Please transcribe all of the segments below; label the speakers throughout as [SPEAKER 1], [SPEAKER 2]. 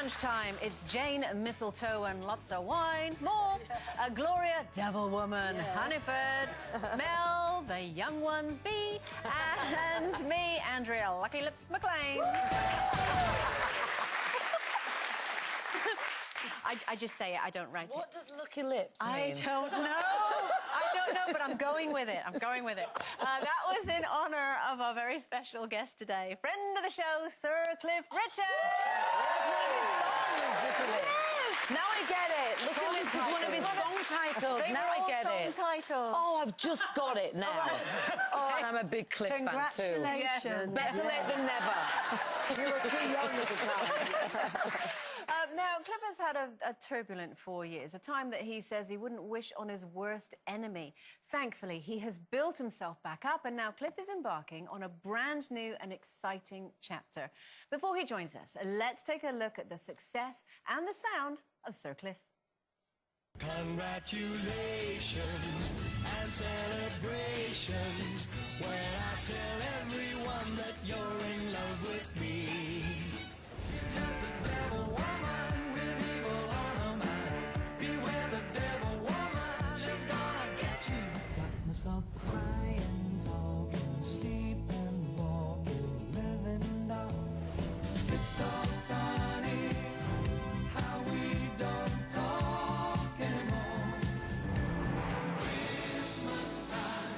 [SPEAKER 1] lunchtime. It's Jane, mistletoe and lots of wine. More. Gloria, devil woman. Hanniford. Mel, the young ones bee. And me, Andrea, Lucky Lips McLean. I just say it, I don't write it.
[SPEAKER 2] What does Lucky Lips mean?
[SPEAKER 1] I don't know, but I'm going with it. That was in honour of our very special guest today, friend of the show, Sir Cliff Richard.
[SPEAKER 2] Now I get it. Lucky Lips was one of his song titles. Now I get it.
[SPEAKER 1] Song titles.
[SPEAKER 2] Oh, I've just got it now. Oh, and I'm a big Cliff fan too.
[SPEAKER 3] Congratulations.
[SPEAKER 2] Better late than never.
[SPEAKER 3] You were too young at the time.
[SPEAKER 1] Now, Cliff has had a turbulent 4 years, a time that he says he wouldn't wish on his worst enemy. Thankfully, he has built himself back up, and now Cliff is embarking on a brand new and exciting chapter. Before he joins us, let's take a look at the success and the sound of Sir Cliff.
[SPEAKER 4] Congratulations and celebrations when I tell everyone that you're in love with me. She's just a devil woman with evil on her mind. Beware the devil woman, she's gonna get you. Got myself crying, talking, sleeping, walking, living down. It's so funny how we don't talk anymore. Christmas time,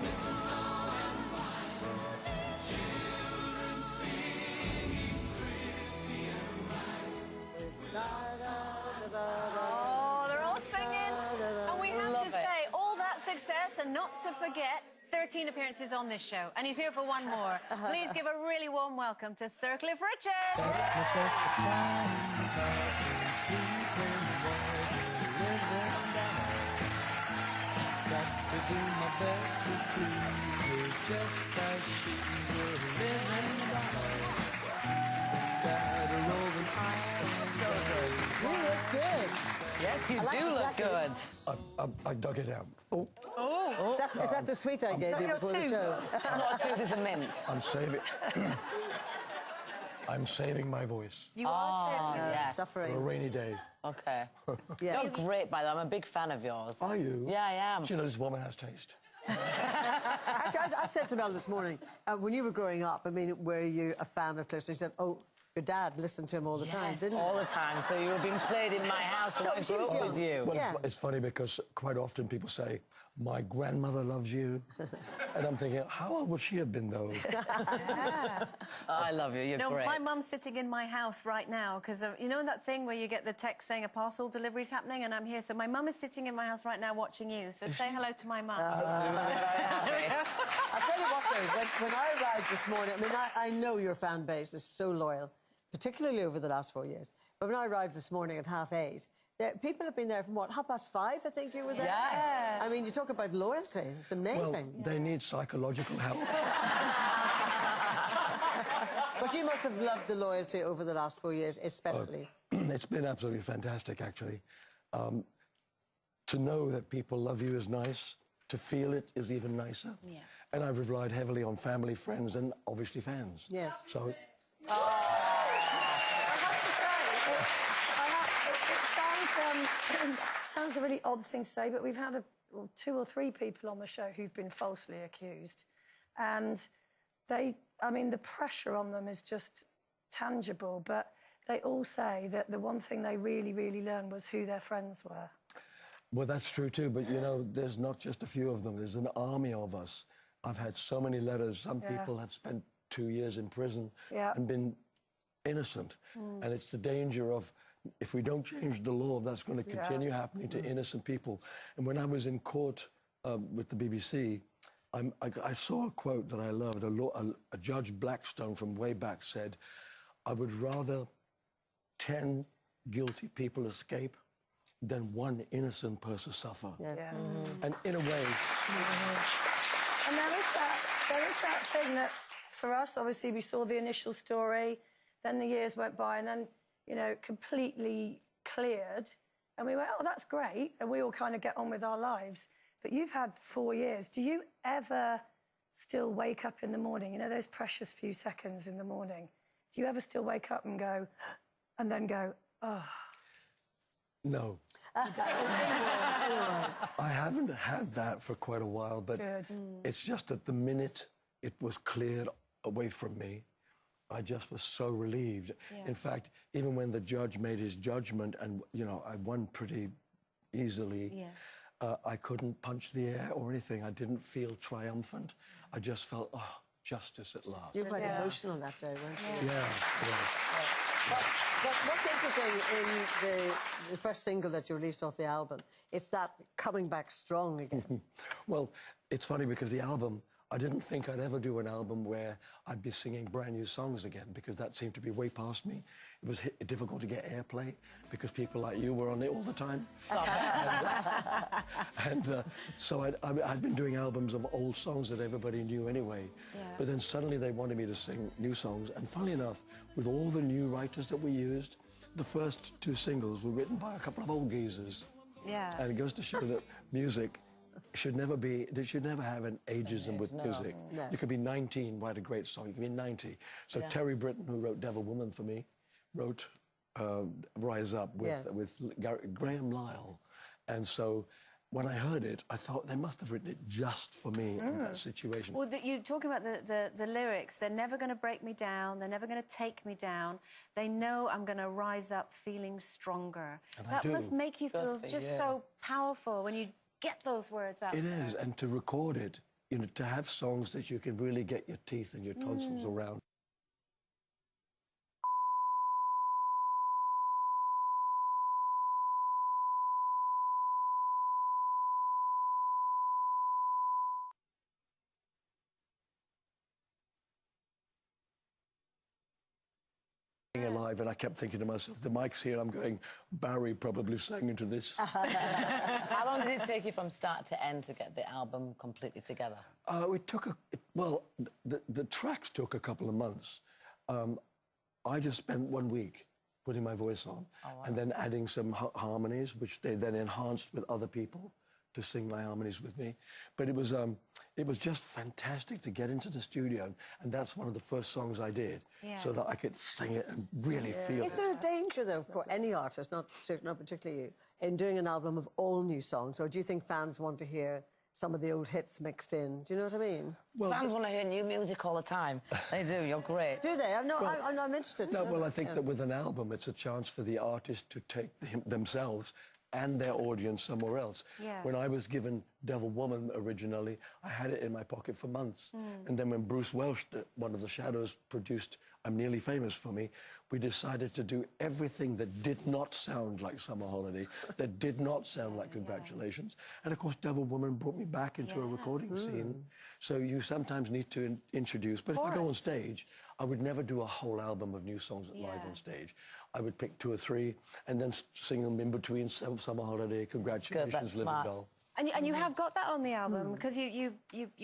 [SPEAKER 4] mistletoe and wine, children singing Christian rhyme.
[SPEAKER 1] Oh, they're all singing. And we have to say, all that success and not to forget 13 appearances on this show. And he's here for one more. Please give a really warm welcome to Sir Cliff Richard.
[SPEAKER 3] You look good.
[SPEAKER 2] Yes, you
[SPEAKER 3] like
[SPEAKER 2] do
[SPEAKER 3] the
[SPEAKER 2] look
[SPEAKER 3] jacket.
[SPEAKER 2] good.
[SPEAKER 5] I dug it out. Oh,
[SPEAKER 3] Is that the sweet I gave you before the show?
[SPEAKER 2] It's not a tooth, it's a mint.
[SPEAKER 5] I'm saving. I'm saving my voice
[SPEAKER 1] You are Sir.
[SPEAKER 2] Yes.
[SPEAKER 5] for a
[SPEAKER 3] Suffering.
[SPEAKER 5] rainy day.
[SPEAKER 2] Okay.
[SPEAKER 3] Yeah.
[SPEAKER 2] You're great, by the way. I'm a big fan of yours.
[SPEAKER 5] Are you?
[SPEAKER 2] Yeah, I am.
[SPEAKER 5] Do you know this woman has taste?
[SPEAKER 3] Actually, I said to Mel this morning, when you were growing up, I mean, were you a fan of Cliff? She said, oh, your dad listened to him all the time, didn't he?
[SPEAKER 2] all the time. So you were being played in my house when I
[SPEAKER 3] she
[SPEAKER 2] grew
[SPEAKER 3] was
[SPEAKER 2] up
[SPEAKER 3] young.
[SPEAKER 2] with you.
[SPEAKER 5] Well,
[SPEAKER 3] Yeah.
[SPEAKER 5] it's funny because quite often people say, my grandmother loves you. And I'm thinking, how old would she have been, though?
[SPEAKER 2] Oh, I love you. You're
[SPEAKER 1] No,
[SPEAKER 2] great.
[SPEAKER 1] my mum's sitting in my house right now because you know that thing where you get the text saying a parcel delivery's happening and I'm here. So my mum is sitting in my house right now watching you. So say hello to my mum.
[SPEAKER 3] I tell you what, though, when I arrived this morning, I mean, I know your fan base is so loyal, particularly over the last 4 years. But when I arrived this morning at 8:30, people have been there from, what, 5:30, I think you were there?
[SPEAKER 2] Yes.
[SPEAKER 3] I mean, you talk about loyalty. It's amazing.
[SPEAKER 5] Well, they need psychological help.
[SPEAKER 3] But you must have loved the loyalty over the last 4 years, especially.
[SPEAKER 5] It's been absolutely fantastic, actually. To know that people love you is nice. To feel it is even nicer.
[SPEAKER 1] Yeah.
[SPEAKER 5] And I've relied heavily on family, friends, and obviously fans.
[SPEAKER 3] Yes.
[SPEAKER 5] So
[SPEAKER 6] It sounds a really odd thing to say, but we've had 2 or 3 people on the show who've been falsely accused. And I mean, the pressure on them is just tangible, but they all say that the one thing they really, really learned was who their friends were.
[SPEAKER 5] well, that's true too, but you know, there's not just a few of them, there's an army of us. I've had so many letters. Some people have spent 2 years in prison and been innocent. And it's the danger of, if we don't change the law, that's going to continue happening to innocent people. And when I was in court with the BBC, I saw a quote that I loved. A Judge Blackstone from way back said, I would rather 10 guilty people escape than one innocent person suffer.
[SPEAKER 3] Yeah.
[SPEAKER 5] And in a way...
[SPEAKER 6] And there is that thing that, for us, obviously, we saw the initial story, then the years went by, and then, you know, completely cleared, and we went, oh, that's great, and we all kind of get on with our lives. But you've had 4 years. Do you ever still wake up in the morning, you know, those precious few seconds in the morning, do you ever still wake up and go, and then go, oh.
[SPEAKER 5] No. I haven't had that for quite a while, but it's just that the minute it was cleared away from me, I just was so relieved.
[SPEAKER 1] Yeah.
[SPEAKER 5] In fact, even when the judge made his judgment and, you know, I won pretty easily,
[SPEAKER 1] Yeah.
[SPEAKER 5] I couldn't punch the air or anything. I didn't feel triumphant. I just felt, oh, justice at last.
[SPEAKER 3] You were quite emotional that day, weren't you?
[SPEAKER 5] Yeah.
[SPEAKER 3] But what's interesting in the first single that you released off the album, it's that coming back strong again.
[SPEAKER 5] Well, it's funny because the album, I didn't think I'd ever do an album where I'd be singing brand new songs again, because that seemed to be way past me. It was difficult to get airplay because people like you were on it all the time. So I'd been doing albums of old songs that everybody knew anyway.
[SPEAKER 1] Yeah.
[SPEAKER 5] But then suddenly they wanted me to sing new songs. And funnily enough, with all the new writers that we used, the first two singles were written by a couple of old geezers.
[SPEAKER 1] Yeah.
[SPEAKER 5] And it goes to show that music should never have an ageism with music.
[SPEAKER 3] No.
[SPEAKER 5] You could be 19, write a great song. You can be 90. So Terry Britton, who wrote Devil Woman for me, wrote Rise Up with Graham Lyle. And so when I heard it, I thought they must have written it just for me in that situation.
[SPEAKER 1] Well, you talking about the lyrics, they're never going to break me down, they're never going to take me down. They know I'm going to rise up feeling stronger.
[SPEAKER 5] And
[SPEAKER 1] that
[SPEAKER 5] I do.
[SPEAKER 1] must make you feel just so powerful when you get those words out.
[SPEAKER 5] It is, and to record it, you know, to have songs that you can really get your teeth and your tonsils around. Alive, and I kept thinking to myself, the mic's here, I'm going, Barry probably sang into this.
[SPEAKER 2] How long did it take you from start to end to get the album completely together?
[SPEAKER 5] It took the tracks took a couple of months. I just spent 1 week putting my voice on and then adding some harmonies, which they then enhanced with other people to sing my harmonies with me. But it was just fantastic to get into the studio, and that's one of the first songs I did, so that I could sing it and really feel it.
[SPEAKER 3] Is there a danger, though, for any artist, not particularly you, in doing an album of all new songs, or do you think fans want to hear some of the old hits mixed in? Do you know what I mean?
[SPEAKER 2] Well, fans want to hear new music all the time. They do, you're great.
[SPEAKER 3] Do they? I'm interested.
[SPEAKER 5] No, well, I think that with an album, it's a chance for the artist to take themselves and their audience somewhere else.
[SPEAKER 1] Yeah.
[SPEAKER 5] When I was given Devil Woman originally, I had it in my pocket for months. And then when Bruce Welch, one of the Shadows, produced I'm Nearly Famous for me, we decided to do everything that did not sound like Summer Holiday, that did not sound like Congratulations. And of course, Devil Woman brought me back into a recording scene. So you sometimes need to introduce, but if I go on stage, I would never do a whole album of new songs live on stage. I would pick 2 or 3 and then sing them in between Summer Holiday, Congratulations, Living Doll.
[SPEAKER 1] And you have got that on the album because you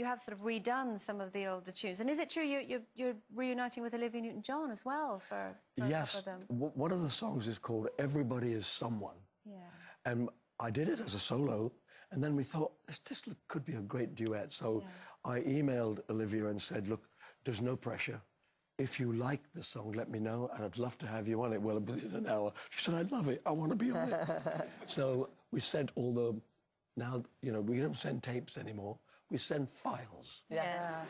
[SPEAKER 1] have sort of redone some of the older tunes. And is it true you're reuniting with Olivia Newton-John as well for
[SPEAKER 5] Yes.
[SPEAKER 1] them?
[SPEAKER 5] One of the songs is called Everybody Is Someone.
[SPEAKER 1] Yeah.
[SPEAKER 5] And I did it as a solo, and then we thought, this could be a great duet. So I emailed Olivia and said, look, there's no pressure. If you like the song, let me know, and I'd love to have you on it. Well, within an hour. She said, I'd love it. I want to be on it. So we sent all the... Now, you know, we don't send tapes anymore. We send files.
[SPEAKER 2] Yeah.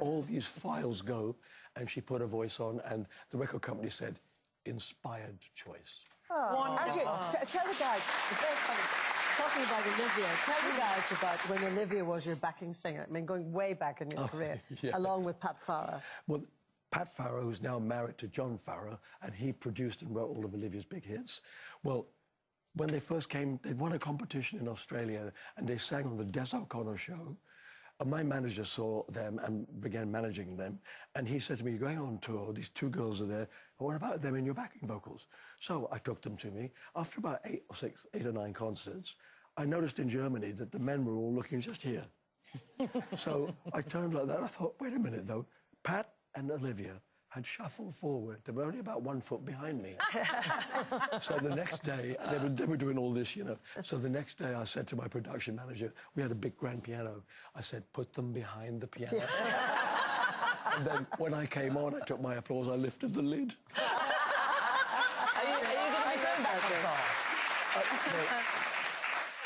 [SPEAKER 5] All these files go, and she put her voice on, and the record company said, inspired choice.
[SPEAKER 3] Andrew, tell the guys, it's very funny. Talking about Olivia, tell the guys about when Olivia was your backing singer. I mean, going way back in your career, along with Pat Farah.
[SPEAKER 5] Well, Pat Farah, who's now married to John Farah, and he produced and wrote all of Olivia's big hits. Well, when they first came, they'd won a competition in Australia, and they sang on the Des O'Connor show. And my manager saw them and began managing them. And he said to me, you're going on tour, these 2 girls are there. What about them in your backing vocals? So I took them to me. After about 8 or 9 concerts, I noticed in Germany that the men were all looking just here. So I turned like that, and I thought, wait a minute, though. Pat and Olivia had shuffled forward. They were only about 1 foot behind me. So the next day, they were doing all this, you know. So the next day I said to my production manager, we had a big grand piano, I said, put them behind the piano. And then when I came on, I took my applause, I lifted the lid.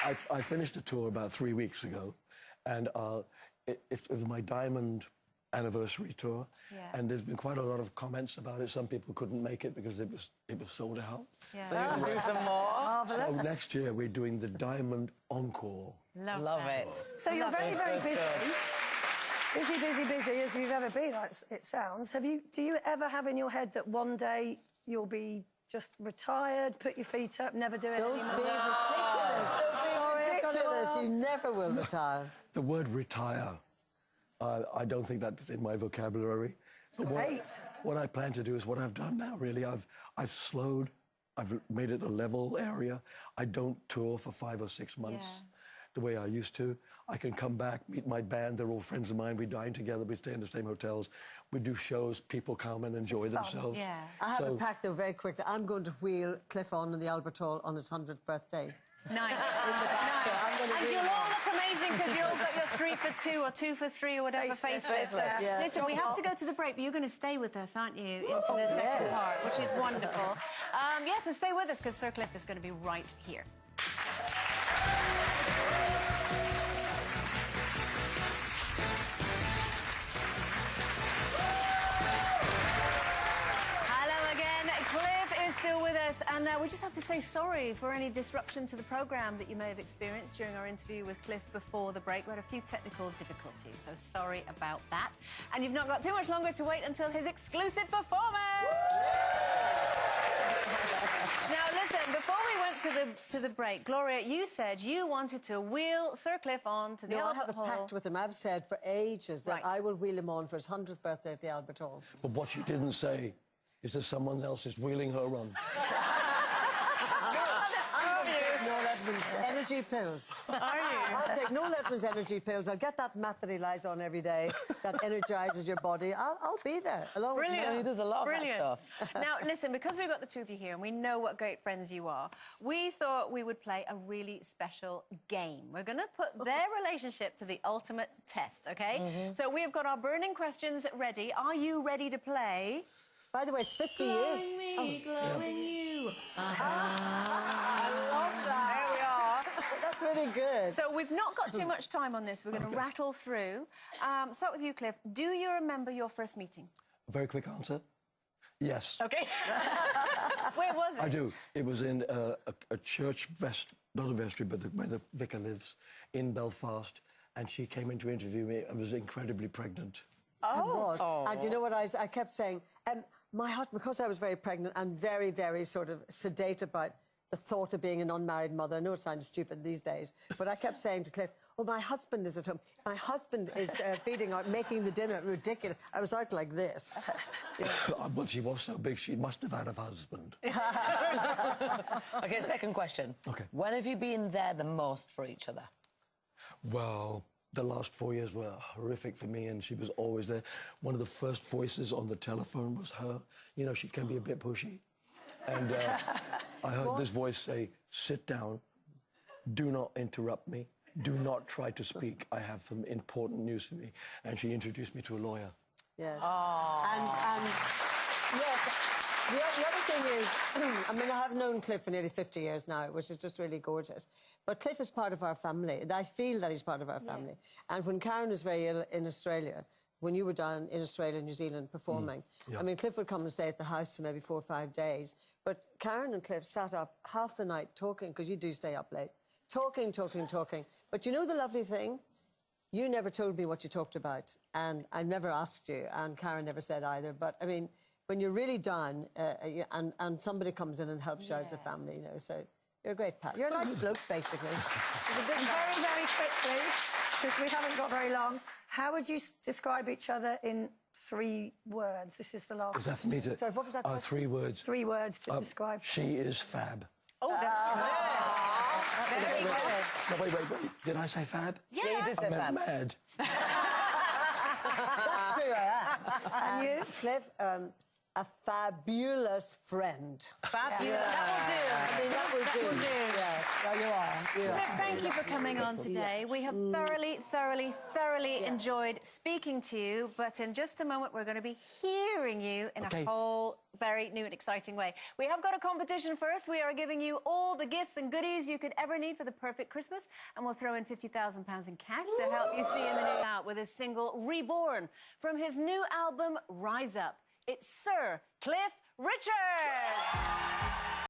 [SPEAKER 5] I finished a tour about 3 weeks ago, and it was my diamond anniversary tour, and there's been quite a lot of comments about it. Some people couldn't make it because it was sold out.
[SPEAKER 2] So you can do some more.
[SPEAKER 5] So next year we're doing the Diamond Encore.
[SPEAKER 2] Love it.
[SPEAKER 6] So you're very, very busy. Busy as you've ever been, it sounds. Do you ever have in your head that one day you'll be just retired, put your feet up, never do it
[SPEAKER 3] Don't
[SPEAKER 6] anymore?
[SPEAKER 3] be ridiculous. Don't be ridiculous. You never will retire.
[SPEAKER 5] The word retire, I don't think that's in my vocabulary. But what I plan to do is what I've done now, really. I've slowed. I've made it a level area. I don't tour for 5 or 6 months the way I used to. I can come back, meet my band. They're all friends of mine. We dine together. We stay in the same hotels. We do shows. People come and enjoy themselves.
[SPEAKER 1] Yeah.
[SPEAKER 3] I have it packed, though, very quickly. I'm going to wheel Cliff on in the Albert Hall on his 100th birthday.
[SPEAKER 1] Nice. And you'll all look amazing because you all got your 3 for 2 or 2 for 3 or whatever facelift. So listen, we have to go to the break, but you're going to stay with us, aren't you, into the second part, which is wonderful. Yes, and stay with us because Sir Cliff is going to be right here. Still with us, and we just have to say sorry for any disruption to the programme that you may have experienced during our interview with Cliff before the break. We had a few technical difficulties, so sorry about that. And you've not got too much longer to wait until his exclusive performance. Now, listen, before we went to the break, Gloria, you said you wanted to wheel Sir Cliff on to the Albert Hall.
[SPEAKER 3] I have a pact with him. I've said for ages that I will wheel him on for his 100th birthday at the Albert Hall.
[SPEAKER 5] But what you didn't say is that someone else is wheeling her on.
[SPEAKER 3] Noel Edmonds energy pills.
[SPEAKER 1] Are you?
[SPEAKER 3] I'll take Noel Edmonds energy pills. I'll get that mat that he lies on every day that energises your body. I'll be there along with him.
[SPEAKER 2] He does a lot of that stuff.
[SPEAKER 1] Now, listen, because we've got the two of you here and we know what great friends you are, we thought we would play a really special game. We're going to put their relationship to the ultimate test, OK? So we've got our burning questions ready. Are you ready to play?
[SPEAKER 3] By the way, it's 50 years.
[SPEAKER 2] Glowing you.
[SPEAKER 3] I love that.
[SPEAKER 1] There we are.
[SPEAKER 3] That's really good.
[SPEAKER 1] So we've not got too much time on this. We're going to rattle through. Start with you, Cliff. Do you remember your first meeting?
[SPEAKER 5] A very quick answer. Yes.
[SPEAKER 1] OK. Where was it?
[SPEAKER 5] I do. It was in a church not a vestry, but where the vicar lives in Belfast, and she came in to interview me and was incredibly pregnant.
[SPEAKER 3] And you know what I kept saying? My husband, because I was very pregnant and very, very sort of sedate about the thought of being an unmarried mother. I know it sounds stupid these days, but I kept saying to Cliff, oh, my husband is at home. My husband is feeding out, making the dinner. Ridiculous. I was out like this.
[SPEAKER 5] Well, she was so big, she must have had a husband.
[SPEAKER 2] OK, second question.
[SPEAKER 5] OK.
[SPEAKER 2] When have you been there the most for each other?
[SPEAKER 5] Well, the last 4 years were horrific for me, and she was always there. One of the first voices on the telephone was her. You know, she can be a bit pushy. And I heard this voice say, sit down, do not interrupt me, do not try to speak. I have some important news for me. And she introduced me to a lawyer.
[SPEAKER 3] Yes. And yes, the other thing is, I mean, I have known Cliff for nearly 50 years now, which is just really gorgeous. But Cliff is part of our family. And I feel that he's part of our family. And when Karen was very ill in Australia, when you were down in Australia and New Zealand performing, I mean, Cliff would come and stay at the house for maybe 4 or 5 days. But Karen and Cliff sat up half the night talking, because you do stay up late, talking. But you know the lovely thing? You never told me what you talked about, and I never asked you, and Karen never said either. But, I mean, when you're really down and somebody comes in and helps you out as a family, you know, so you're a great pal. You're a nice bloke, basically.
[SPEAKER 6] Very, very quickly, because we haven't got very long, how would you describe each other in 3 words? This is the last.
[SPEAKER 5] Is that for me to...
[SPEAKER 3] Sorry, what was that question?
[SPEAKER 5] 3 words.
[SPEAKER 6] 3 words to describe.
[SPEAKER 5] She is fab.
[SPEAKER 1] Oh, that's good. Very good.
[SPEAKER 5] No, wait. Did I say fab?
[SPEAKER 1] Yeah,
[SPEAKER 2] you did say
[SPEAKER 5] I meant
[SPEAKER 2] fab.
[SPEAKER 5] mad.
[SPEAKER 3] That's true, I am.
[SPEAKER 6] And you?
[SPEAKER 3] Cliff, a fabulous friend.
[SPEAKER 1] Fabulous. That
[SPEAKER 3] I mean, that will do.
[SPEAKER 1] will do.
[SPEAKER 3] Yes, well, you are. You
[SPEAKER 1] Cliff,
[SPEAKER 3] are.
[SPEAKER 1] thank you for coming on today. We have thoroughly enjoyed speaking to you, but in just a moment we're going to be hearing you in a whole very new and exciting way. We have got a competition first. We are giving you all the gifts and goodies you could ever need for the perfect Christmas, and we'll throw in £50,000 in cash to help you see in the new out with his single Reborn from his new album Rise Up. It's Sir Cliff Richard.